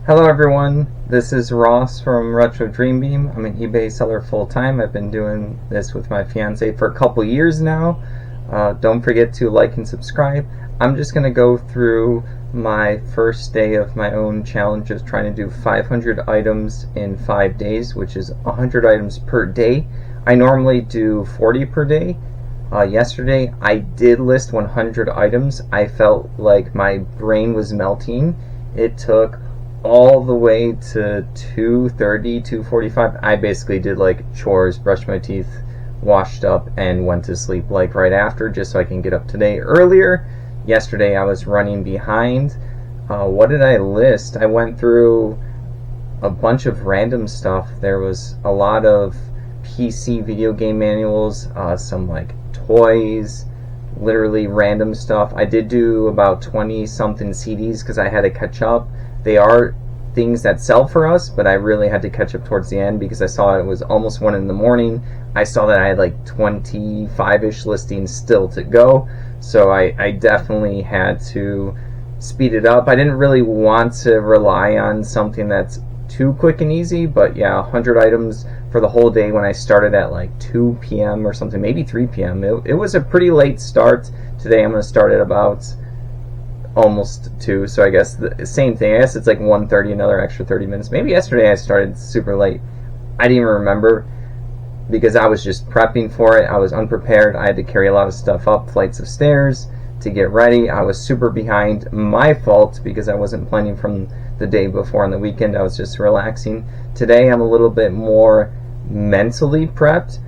Hello everyone, this is Ross from Retro Dreambeam. I'm an eBay seller full-time. I've been doing this with my fiance for a couple years now. Don't forget to like and subscribe. I'm just going to go through my first day of my own challenge of trying to do 500 items in 5 days, which is 100 items per day. I normally do 40 per day. Yesterday I did list 100 items. I felt like my brain was melting. It took all the way to 2:30, 2:45. I basically did like chores, brushed my teeth, washed up, and went to sleep like right after, just so I can get up today earlier. Yesterday I was running behind. What did I list? I went through a bunch of random stuff. There was a lot of PC video game manuals, some like toys, literally random stuff. I did do about 20 something CDs because I had to catch up. They are things that sell for us, but I really had to catch up towards the end because I saw it was almost 1 in the morning. I saw that I had like 25-ish listings still to go, so I definitely had to speed it up. I didn't really want to rely on something that's too quick and easy, but yeah, 100 items for the whole day when I started at like 2 p.m. or something, maybe 3 p.m. It was a pretty late start. Today I'm going to start at about almost 2, so I guess the same thing. I guess it's like 1:30, another extra 30 minutes. Maybe yesterday I started super late. I didn't even remember because I was just prepping for it. I was unprepared. I had to carry a lot of stuff up flights of stairs to get ready. I was super behind. My fault because I wasn't planning from the day before on the weekend. I was just relaxing. Today I'm a little bit more mentally prepped.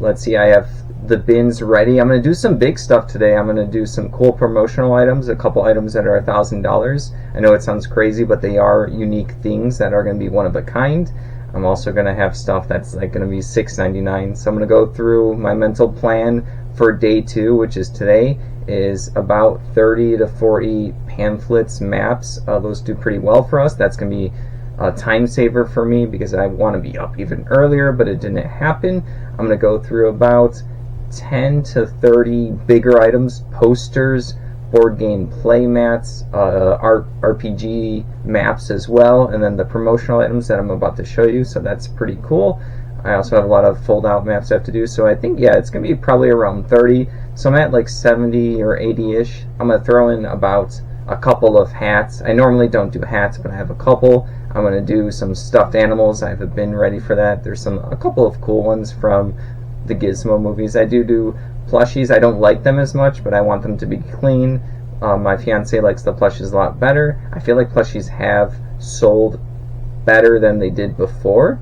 Let's see, I have the bins ready. I'm going to do some big stuff today. I'm going to do some cool promotional items, a couple items that are $1,000. I know it sounds crazy, but they are unique things that are going to be one of a kind. I'm also going to have stuff that's like going to be $6.99. So I'm going to go through my mental plan for day 2, which is today, is about 30 to 40 pamphlets, maps. Those do pretty well for us. That's going to be a time saver for me because I want to be up even earlier, but it didn't happen. I'm going to go through about 10 to 30 bigger items, posters, board game play mats, RPG maps as well, and then the promotional items that I'm about to show you, so that's pretty cool. I also have a lot of fold-out maps I have to do, so I think, yeah, it's going to be probably around 30, so I'm at like 70 or 80-ish. I'm going to throw in about a couple of hats. I normally don't do hats, but I have a couple. I'm going to do some stuffed animals. I have a bin ready for that. There's a couple of cool ones from the Gizmo movies. I do plushies. I don't like them as much, but I want them to be clean. My fiance likes the plushies a lot better. I feel like plushies have sold better than they did before.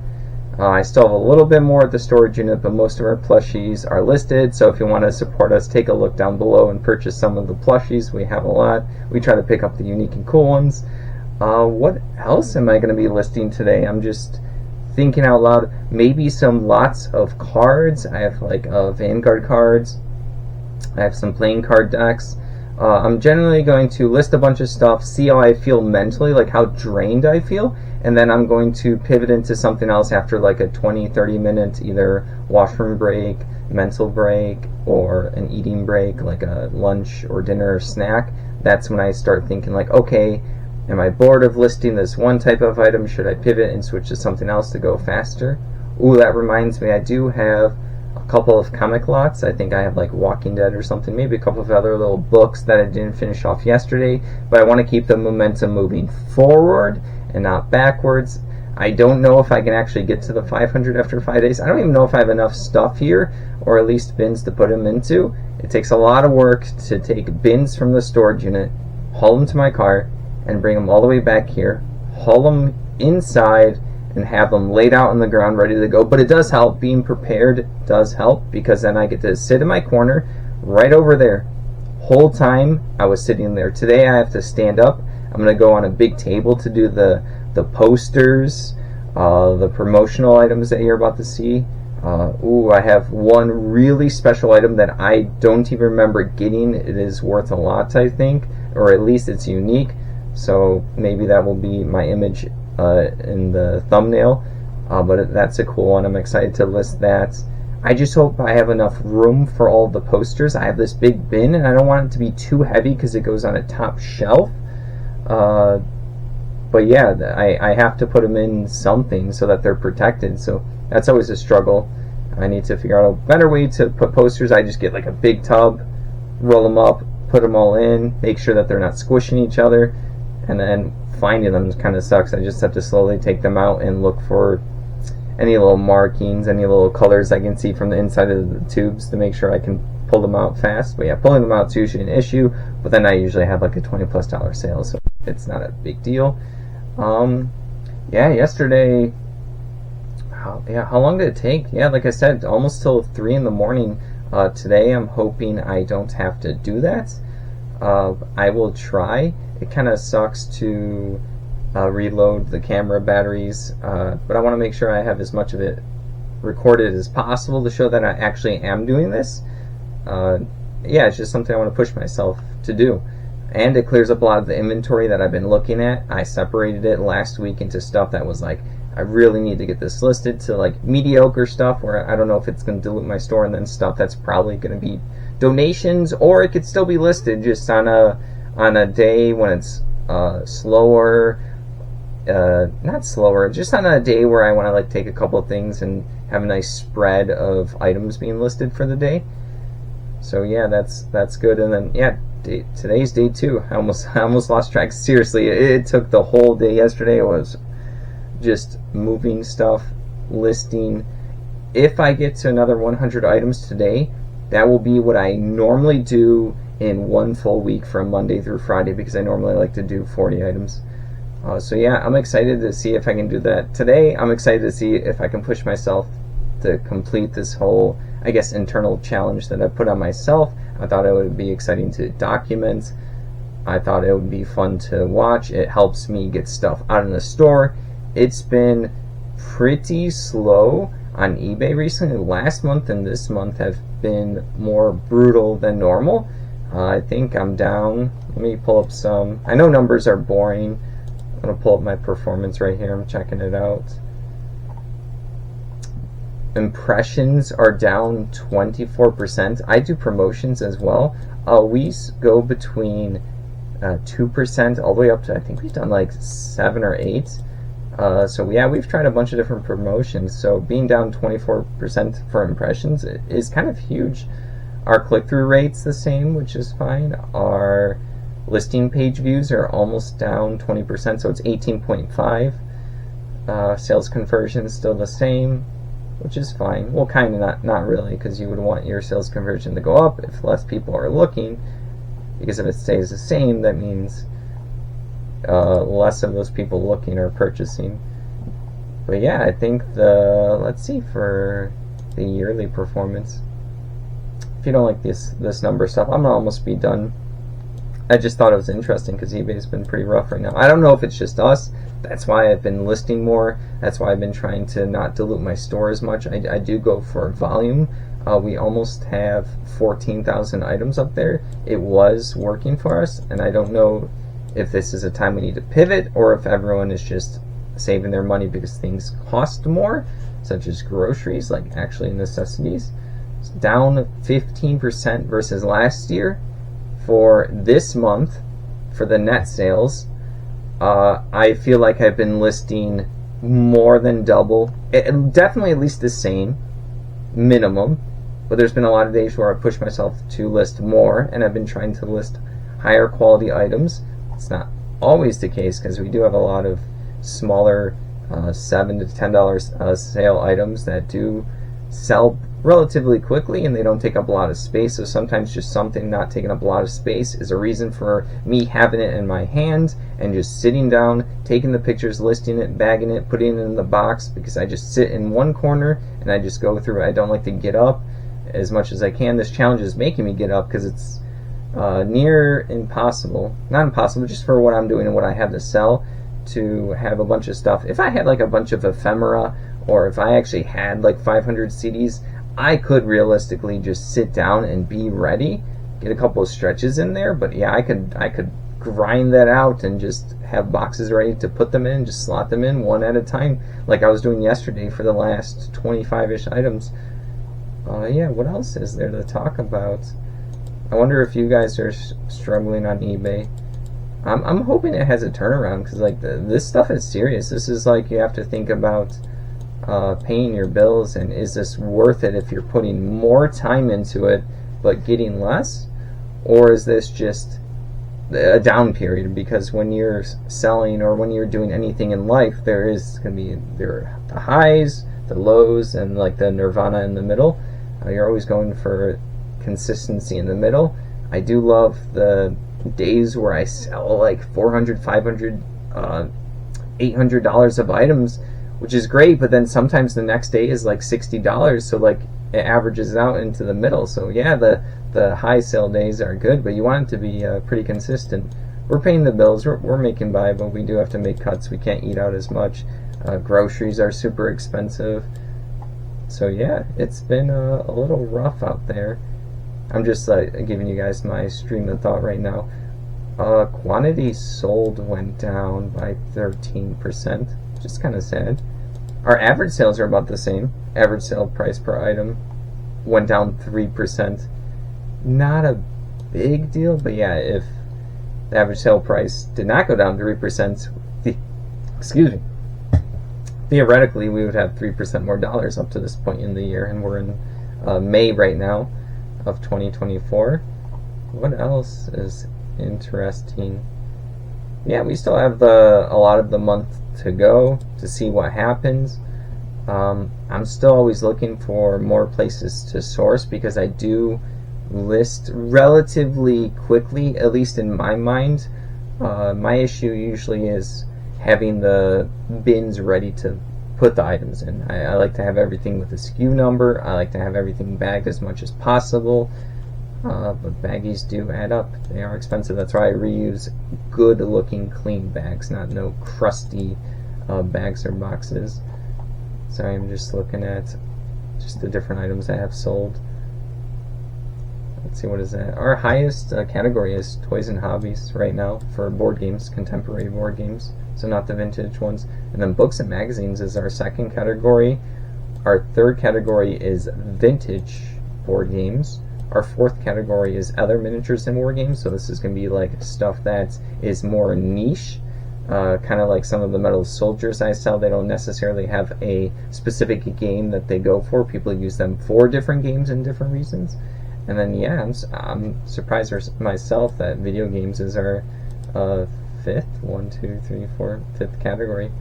I still have a little bit more at the storage unit, but most of our plushies are listed, so if you want to support us, take a look down below and purchase some of the plushies. We have a lot. We try to pick up the unique and cool ones. What else am I going to be listing today? I'm just thinking out loud. Maybe some lots of cards. I have like Vanguard cards. I have some playing card decks. I'm generally going to list a bunch of stuff, see how I feel mentally, like how drained I feel, and then I'm going to pivot into something else after like a 20-30 minute either washroom break, mental break, or an eating break, like a lunch or dinner or snack. That's when I start thinking like, okay, am I bored of listing this one type of item? Should I pivot and switch to something else to go faster? Ooh, that reminds me, I do have a couple of comic lots. I think I have like Walking Dead or something, maybe a couple of other little books that I didn't finish off yesterday, but I want to keep the momentum moving forward and not backwards. I don't know if I can actually get to the 500 after 5 days. I don't even know if I have enough stuff here, or at least bins to put them into. It takes a lot of work to take bins from the storage unit, haul them to my car, and bring them all the way back here, haul them inside, and have them laid out on the ground ready to go. But it does help. Being prepared does help, because then I get to sit in my corner right over there. Whole time I was sitting there. Today I have to stand up. I'm going to go on a big table to do the posters, the promotional items that you're about to see. Ooh, I have one really special item that I don't even remember getting. It is worth a lot, I think, or at least it's unique. So maybe that will be my image in the thumbnail, but that's a cool one. I'm excited to list that. I just hope I have enough room for all the posters. I have this big bin, and I don't want it to be too heavy because it goes on a top shelf. But yeah, I have to put them in something so that they're protected. So that's always a struggle. I need to figure out a better way to put posters. I just get like a big tub, roll them up, put them all in, make sure that they're not squishing each other, and then finding them kind of sucks. I just have to slowly take them out and look for any little markings, any little colors I can see from the inside of the tubes to make sure I can pull them out fast. But yeah, pulling them out is usually an issue, but then I usually have like a $20+ sale, so it's not a big deal. Yeah, yesterday, how long did it take? Yeah, like I said, almost till 3 in the morning. Today I'm hoping I don't have to do that. I will try. It kind of sucks to reload the camera batteries, but I want to make sure I have as much of it recorded as possible to show that I actually am doing this. Yeah, it's just something I want to push myself to do. And it clears up a lot of the inventory that I've been looking at. I separated it last week into stuff that was like, I really need to get this listed, to like mediocre stuff where I don't know if it's going to dilute my store, and then stuff that's probably going to be donations, or it could still be listed just on a day when it's slower, not slower, just on a day where I want to like take a couple of things and have a nice spread of items being listed for the day. So yeah, that's good. And then yeah, today's day 2. I almost lost track. Seriously, it took the whole day yesterday. It was just moving stuff, listing. If I get to another 100 items today, that will be what I normally do in one full week from Monday through Friday, because I normally like to do 40 items. So yeah, I'm excited to see if I can do that today. I'm excited to see if I can push myself to complete this whole, I guess, internal challenge that I put on myself. I thought it would be exciting to document. I thought it would be fun to watch. It helps me get stuff out in the store. It's been pretty slow on eBay recently. Last month and this month have been more brutal than normal. I think I'm down. Let me pull up some. I know numbers are boring. I'm going to pull up my performance right here. I'm checking it out. Impressions are down 24%. I do promotions as well. We go between 2% all the way up to, I think we've done like 7 or 8. So yeah, we've tried a bunch of different promotions. So being down 24% for impressions is kind of huge. Our click-through rate's the same, which is fine. Our listing page views are almost down 20%, so it's 18.5. Sales conversion is still the same, which is fine. Well, kind of not really, because you would want your sales conversion to go up if less people are looking, because if it stays the same, that means less of those people looking are purchasing. But yeah, I think let's see, for the yearly performance, if you don't like this number stuff, I'm gonna almost be done. I just thought it was interesting because eBay's been pretty rough right now. I don't know if it's just us. That's why I've been listing more. That's why I've been trying to not dilute my store as much. I do go for volume. We almost have 14,000 items up there. It was working for us, and I don't know if this is a time we need to pivot, or if everyone is just saving their money because things cost more, such as groceries, like actually necessities. It's down 15% versus last year. For this month, for the net sales, I feel like I've been listing more than double, definitely at least the same minimum, but there's been a lot of days where I push myself to list more, and I've been trying to list higher quality items. It's not always the case, because we do have a lot of smaller $7 to $10 sale items that do sell relatively quickly, and they don't take up a lot of space. So sometimes just something not taking up a lot of space is a reason for me having it in my hand and just sitting down, taking the pictures, listing it, bagging it, putting it in the box, because I just sit in one corner and I just go through it. I don't like to get up as much as I can. This challenge is making me get up because it's near impossible, not impossible, just for what I'm doing and what I have to sell, to have a bunch of stuff. If I had like a bunch of ephemera, or if I actually had like 500 CDs, I could realistically just sit down and be ready, get a couple of stretches in there. But yeah, I could grind that out and just have boxes ready to put them in, just slot them in one at a time, like I was doing yesterday for the last 25-ish items. Yeah, what else is there to talk about? I wonder if you guys are struggling on eBay. I'm hoping it has a turnaround, because like this stuff is serious. This is like, you have to think about paying your bills, and is this worth it if you're putting more time into it but getting less, or is this just a down period? Because when you're selling or when you're doing anything in life, there are the highs, the lows, and like the nirvana in the middle. You're always going for consistency in the middle. I do love the days where I sell like $400, $500, $800 of items, which is great, but then sometimes the next day is like $60, so like it averages out into the middle. So yeah, the high sale days are good, but you want it to be pretty consistent. We're paying the bills, we're making by, but we do have to make cuts. We can't eat out as much. Groceries are super expensive. So yeah, it's been a little rough out there. I'm just giving you guys my stream of thought right now. Quantity sold went down by 13%, which is kind of sad. Our average sales are about the same. Average sale price per item went down 3%. Not a big deal, but yeah, if the average sale price did not go down 3%, excuse me, theoretically we would have 3% more dollars up to this point in the year, and we're in May right now of 2024. What else is interesting? Yeah, we still have a lot of the month to go to see what happens. I'm still always looking for more places to source, because I do list relatively quickly, at least in my mind. My issue usually is having the bins ready to put the items in. I like to have everything with a SKU number. I like to have everything bagged as much as possible. But baggies do add up. They are expensive. That's why I reuse good looking clean bags, not no crusty bags or boxes. Sorry, I'm just looking at just the different items I have sold. Let's see, what is that? Our highest category is toys and hobbies right now for board games, contemporary board games, so not the vintage ones. And then books and magazines is our second category. Our third category is vintage board games. Our fourth category is other miniatures and war games, so this is going to be like stuff that is more niche, kind of like some of the Metal Soldiers I sell. They don't necessarily have a specific game that they go for. People use them for different games and different reasons. And then yeah, I'm surprised myself that video games is our fifth category.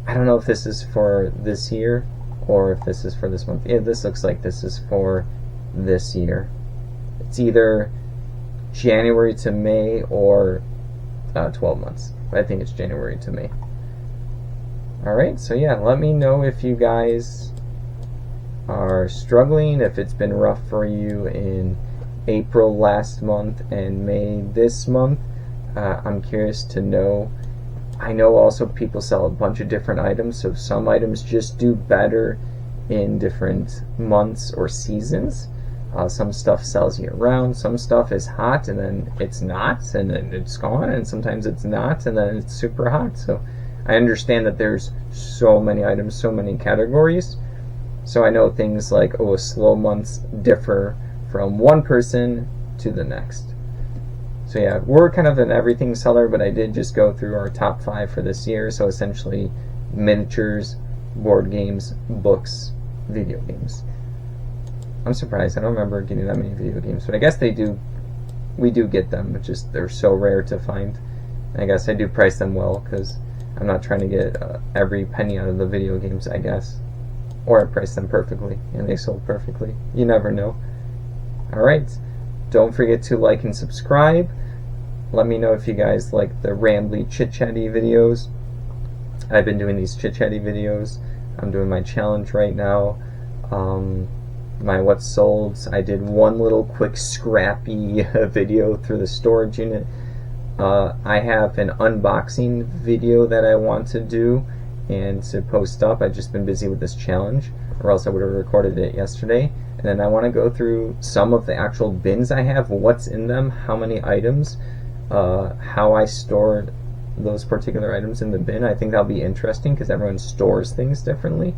I don't know if this is for this year or if this is for this month. Yeah, this looks like this is for this year. It's either January to May or 12 months. But I think it's January to May. Alright, so yeah, let me know if you guys are struggling, if it's been rough for you in April last month and May this month. I'm curious to know. I know also people sell a bunch of different items, so some items just do better in different months or seasons. Some stuff sells year round, some stuff is hot and then it's not, and then it's gone, and sometimes it's not and then it's super hot. So I understand that there's so many items, so many categories. So I know things like, slow months differ from one person to the next. So yeah, we're kind of an everything seller, but I did just go through our top 5 for this year. So essentially miniatures, board games, books, video games. I'm surprised. I don't remember getting that many video games, but I guess we do get them, but just they're so rare to find. And I guess I do price them well, because I'm not trying to get every penny out of the video games, I guess. Or I priced them perfectly and they sold perfectly. You never know. Alright, don't forget to like and subscribe. Let me know if you guys like the rambly chit-chatty videos. I've been doing these chit-chatty videos. I'm doing my challenge right now. My what's sold. I did one little quick scrappy video through the storage unit. I have an unboxing video that I want to do and to post up. I've just been busy with this challenge, or else I would have recorded it yesterday. And then I want to go through some of the actual bins I have, what's in them, how many items, how I stored those particular items in the bin. I think that'll be interesting because everyone stores things differently.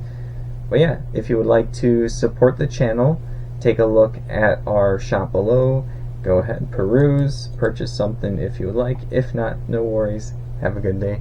But yeah, if you would like to support the channel, take a look at our shop below. Go ahead, peruse, purchase something if you would like. If not, no worries. Have a good day.